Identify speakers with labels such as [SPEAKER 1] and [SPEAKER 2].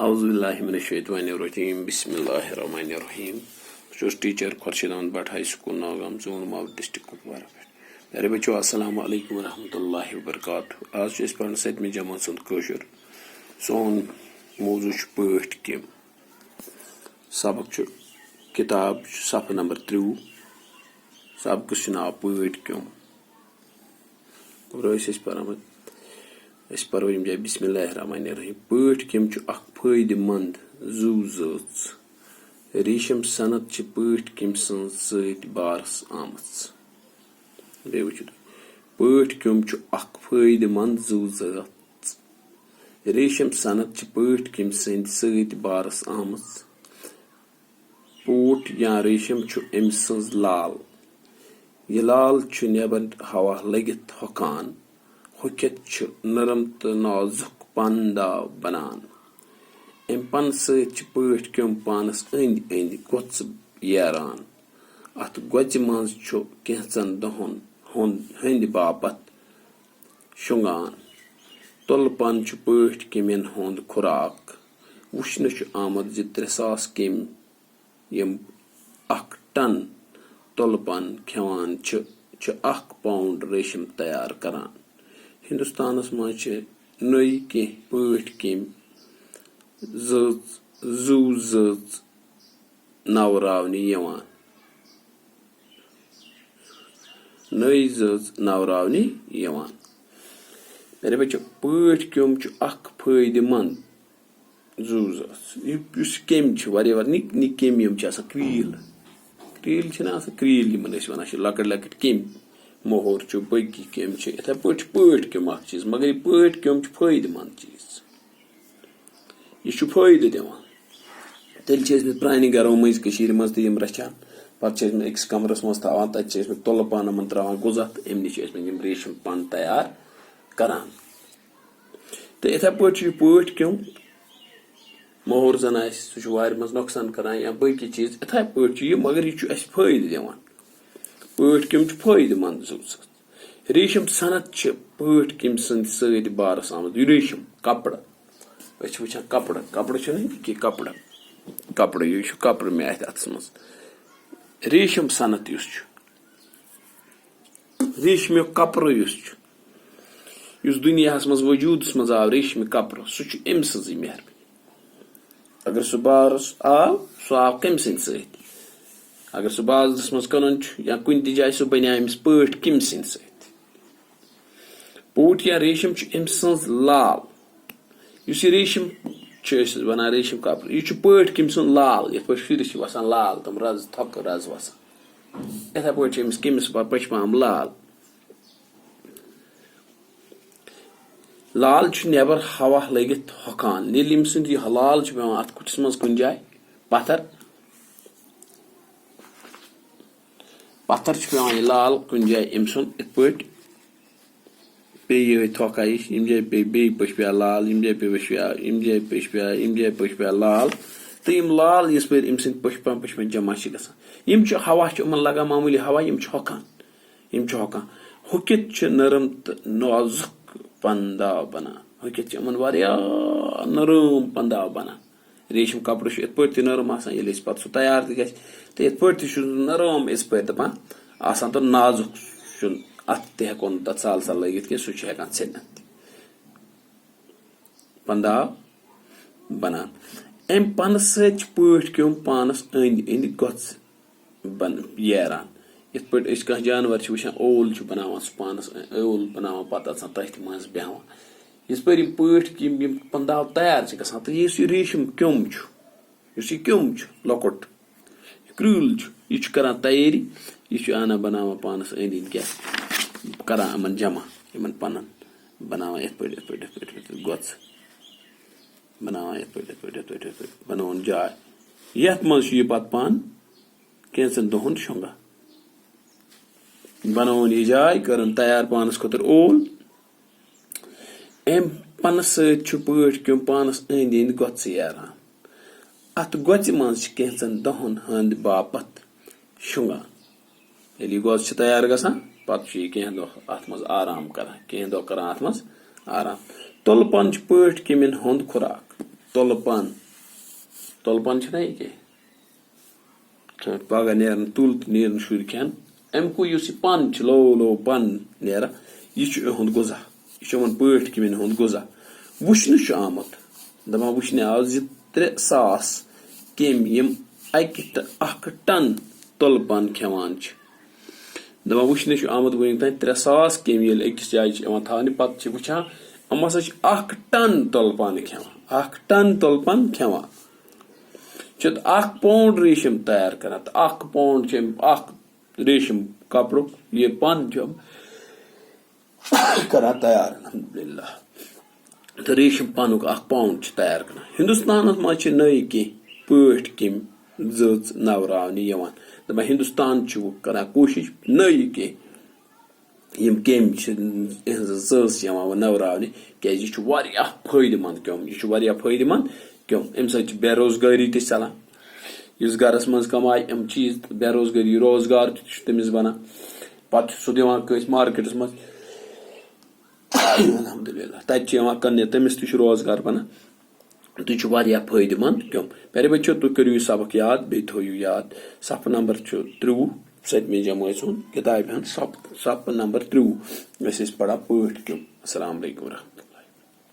[SPEAKER 1] أعوذ بالله من الشيطان الرجيم بسم الله الرحمن الرحيم بہٕ ٹیٖچر خۄرشیٖد احمد بٹ ہاے سکوٗل ناگام زوٗن ماوٗ ڈسٹرکٹ کُپوارہ پٮ۪ٹھ پیارے بچو السلام علیکم ورحمۃ اللہ وبرکاتہ آز چھِ أسۍ پران 7مہِ جمٲژ ہُنٛد کٲشُر سون موضوٗع چھُ پٲٹھۍ کِم سبق چھُ کِتاب چھُ صفحہٕ نمبر 30 سبقس چھُ ناو پٲٹھۍ کِم ٲسۍ أسۍ پران أسۍ پرو ییٚمہِ جایہِ بسم اللہ الرحمن الرحیم پٲٹھۍ کِم چھُ اکھ فٲیدٕ منٛد زُو زٲژ ریٖشم صنعت چھِ پٲٹھۍ کِم سٕنٛز سۭتۍ بارس آمٕژ بیٚیہِ وٕچھِو تُہۍ پٲٹھۍ کِم چھُ اکھ فٲیدٕ منٛد زُو زٲژ ریٖشم صنعت چھِ پٲٹھۍ کِم سٕنٛدۍ سۭتۍ بارس آمٕژ پوٗٹھ یا ریٖشم چھُ أمۍ سٕنٛز لال یہِ لال چھُ نٮ۪بر ہوا لٔگِتھ ہۄکھان ہۄکھِتھ چھُ نرم تہٕ نازُک پن داو بنان امہِ پنہٕ سۭتۍ چھِ پٲٹھۍ کِم پانس أنٛدۍ أنٛدۍ گۄژٕ یران اتھ گۄژِ منٛز چھُ کینٛژن دۄہن ہٕنٛدِ باپتھ شۄنگان تُلہٕ پن چھُ پٲٹھۍ کیمٮ۪ن ہُنٛد خوراک وٕچھنہٕ چھُ آمُت زِ 3,000 کیمۍ یِم 1 ٹن تُلہٕ پن کھٮ۪وان چھِ 1 پاوُنڈ ریٖشم تیار کران ہندوستانس منٛز چھِ نٔے کینٛہہ پٲٹھۍ کیمۍ زُو زٲژ نوراونہٕ یِوان میرے بچو پٲٹھۍ کیوٚم چھُ اکھ فٲیدٕ منٛد زُو زٲژ یُس کیٚمۍ چھِ واریاہ نِکۍ نِکۍ کیٚمۍ یِم چھِ آسان کرٛیٖل چھِنہ آسان کرٛیٖل یِمن أسۍ وَنان چھِ لۄکٕٹۍ لۄکٕٹۍ کیٚمۍ موہر چھُ باقٕے کیٚمۍ چھِ یِتھے پٲٹھۍ چھُ پٲٹھۍ کیوٚم اکھ چیٖز مگر یہِ پٲٹھۍ کیوٚم چھُ فٲیدٕ منٛد چیٖز یہِ چھُ فٲیدٕ دِوان تیٚلہِ چھِ ٲسمٕتۍ پرانہِ گرو مٔنٛزۍ کٔشیٖرِ منٛز تہِ یِم رچھان پتہٕ چھِ ٲسمٕتۍ أکِس کمرس منٛز تھاوان تتہِ چھِ ٲسمٕتۍ تُلہٕ پن یِمن تراوان غُذا تہٕ امہِ نِش چھِ ٲسمٕتۍ یِم ریٖشم پن تیار کران تہٕ یِتھے پٲٹھۍ چھُ یہِ پٲٹھۍ کیوٚم موہر زن آسہِ سُہ چھُ وارِ منٛز نۄقصان کران یا باقٕے چیٖز یِتھے پٲٹھۍ چھُ یہِ مگر یہِ چھُ اسہِ فٲیدٕ دِوان پٲٹھۍ کیوٚم چھُ فٲیدٕ منٛد زُو زٲژ ریٖشم صنعت چھِ پٲٹھۍ کیمۍ سٕنٛدۍ سۭتۍ بارس آمٕژ یہِ ریٖشم کپرٕ أسۍ چھِ وٕچھان کپرٕ چھُنہ کہِ کپرٕ یہِ چھُ کپرٕ مےٚ اتھِ اتھس منٛز ریٖشم صنعت یُس چھُ ریٖشمیُک کپرٕ یُس دُنیاہس منٛز وجوٗدس منٛز آو ریٖشمہِ کپرٕ سُہ چھُ أمۍ سٕنٛزٕے مہربٲنی اگر سُہ بارس آو سُہ آو کٔمۍ سٕنٛدۍ سۭتۍ اگر سُہ بازرس منٛز کٕنُن چھُ یا کُنہِ تہِ جایہِ سُہ بنیٛاو أمِس پٲٹھۍ کیمۍ سٕنٛدۍ سۭتۍ پوٗٹھ یا ریٖشم چھُ أمۍ سٕنٛز لال یُس یہِ ریٖشم چھِ أسۍ ونان ریٖشم کپر یہِ چھُ پٲٹھۍ کیمۍ سُنٛد لال یِتھ پٲٹھۍ شُرِس چھِ وسان لال تِم تھۄکہٕ رز وسان یِتھے پٲٹھۍ چھِ أمِس کیمِس پشپام لال چھُ نٮ۪بر ہوا لٔگِتھ ہۄکھان ییٚلہِ أمۍ سُنٛد یہِ لال چھُ پیوان اتھ کُٹھِس منٛز کُنہِ جایہِ پتھر چھُ پیوان یہِ لال کُنہِ جایہِ أمۍ سُنٛد یِتھ پٲٹھۍ پیٚیہِ یِہے تھۄکھا ہِش ییٚمہِ جایہِ پیٚیہِ بیٚیہِ پشپیا لال ییٚمہِ جایہِ پیٚیہِ ییٚمہِ جایہِ پشپیا لال تہٕ یِم لال یِژ پھِرِ أمۍ سٕنٛدۍ پشپان جمع چھِ گژھان یِم چھِ ہوا چھُ یِمن لگان معموٗلی ہوا یِم چھِ ہۄکھان ہۄکھِتھ چھِ نرم تہٕ نازُک پنداو بنان ہۄکھِتھ چھِ یِمن واریاہ نرم پنداو بنان ریٖشم کپرٕ چھُ یِتھ پٲٹھۍ تہِ نرم آسان ییٚلہِ أسۍ پتہٕ سُہ تیار تہِ گژھِ تہٕ یِتھ پٲٹھۍ تہِ چھُ نرم یِتھ پٲٹھۍ دپان آسان تہٕ نازُک چھُنہٕ اتھ تہِ ہٮ۪کو نہٕ تتھ سالسا لٲگِتھ کینٛہہ سُہ چھُ ہٮ۪کان ژھیٚنِتھ تہِ پنداو بنان امہِ پنہٕ سۭتۍ چھِ پٲٹھۍ کیوٚم پانس أنٛدۍ أنٛدۍ گۄژٕ یران یِتھ پٲٹھۍ أسۍ کانٛہہ جانور چھِ وٕچھان اوول چھُ بناوان سُہ پانس اوول بناوان پتہٕ اژان تٔتھۍ منٛز بیٚہوان یِتھ پٲٹھۍ یِم پٲٹھۍ یِم پنداو تیار چھِ گژھان تہٕ یُس یہِ ریٖشم کیوٚم چھُ لۄکُٹ کرۭل چھُ یہِ چھُ کران تیٲری یہِ چھُ انان بناوان پانس أنٛدۍ أنٛدۍ کیاہ کران یِمن جمع یِمن پنن بناوان یِتھ پٲٹھۍ گۄژٕ بناوان یِتھ پٲٹھۍ بنووُن جاے یتھ منٛز چھُ یہِ پتہٕ پن کینٛژن دۄہن شۄنگان بنووُن یہِ جاے کٔرٕن تیار پانس خٲطرٕ اوول امہِ پنہٕ سۭتۍ چھُ پٲٹھۍ کیوٚم پانس أنٛدۍ أنٛدۍ گۄژٕ یران اتھ گۄژِ منٛز چھِ کینٛژن دۄہن ہٕنٛدۍ باپتھ شۄنگان ییٚلہِ یہِ گۄژٕ چھِ تیار گژھان پتہٕ چھُ یہِ کینٛہہ دۄہ اتھ منٛز آرام کران تُلہٕ پن چھُ پٲٹھۍ کیمٮ۪ن ہُنٛد خوراک तोलपन छना ये के पगह नेरन तुल नेरन शुर खेन अमुक यह पन लो लो पन नेरा यह गुजा यह पठ कमिन हुंद गुजा वुचन आमुत दपान वुचन आव 3 सास केम यम अक टन तोलपन खेवान दपान वुचन आमुत वन तान 3 सास केम ये अकिस जाय थाने पे वुचान हम हसा 1 टन तोलपन खेवान 1 टन तोलपन खेवान 1 पाउंड रेशम तैयार कर 1 पाउंड रेशम कपड़ ये पन कर तैयार अल्हम्दुलिल्लाह तो रेशम पन 1 पाउंड तैयार कर हिंदुस्तान मज नई कह पठ कम जच नवरावने दपान हिंदुस्तान कर कोशिश नई कह कम जच नवरावने क्या फायदेमंद कम यह फायदेमंद कम अम बेरोजगारी चलान इस गरस मज कमाय अम चीज बेरोजगारी रोजगार तमिस बनान पे सह दिवान कस मार्केटस मज अल्हम्दुलिल्लाह तत कन्या तमिस तह रोजगार बनान तो यह फायदेमंद कम प्यारे बच्चों तुम करो सबक याद बे थो याद सफ नंबर 30 7वीं जमात किताब सफ नंबर 30 पढ़ा पठ कम अस्सलाम वालेकुम।